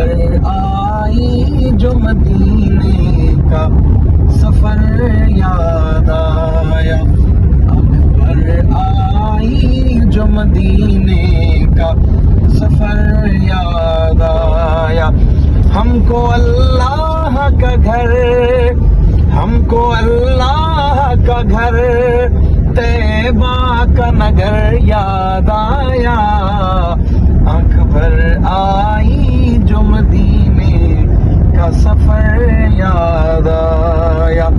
پر آئی جو مدینے کا سفر یاد آیا، آنکھ پر آئی جو مدینے کا سفر یاد آیا۔ ہم کو اللہ کا گھر، ہم کو اللہ کا گھر، طیبہ کا نگر یاد آیا، آنکھ بھر آئی جو مدینے کا سفر یاد آیا۔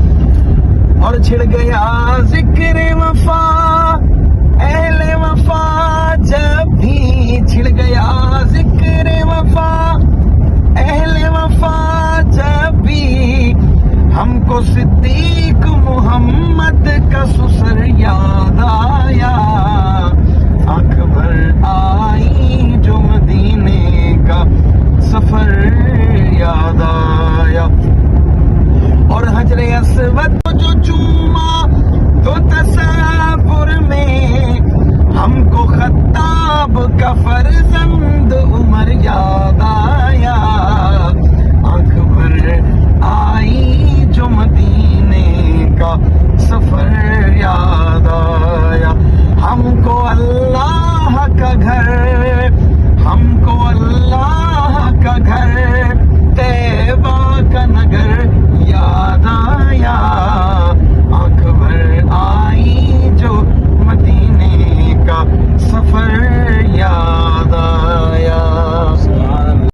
اور چھڑ گیا ذکر وفا، اہل وفا جب بھی چھڑ گیا ذکر وفا، اہل وفا جب بھی ہم کو صدیق محمد کا سسر یاد آیا، آنکھ بھر آئی جو مدینے کا سفر یاد آیا۔ اور حجر اسود جو چوما تو تصور میں ہم کو خطاب کا فرزند عمر یاد آیا، آنکھ بھر آئی جو مدینے کا سفر یاد آیا۔ ہم کو اللہ کا گھر، ہم کو اللہ کا گھر،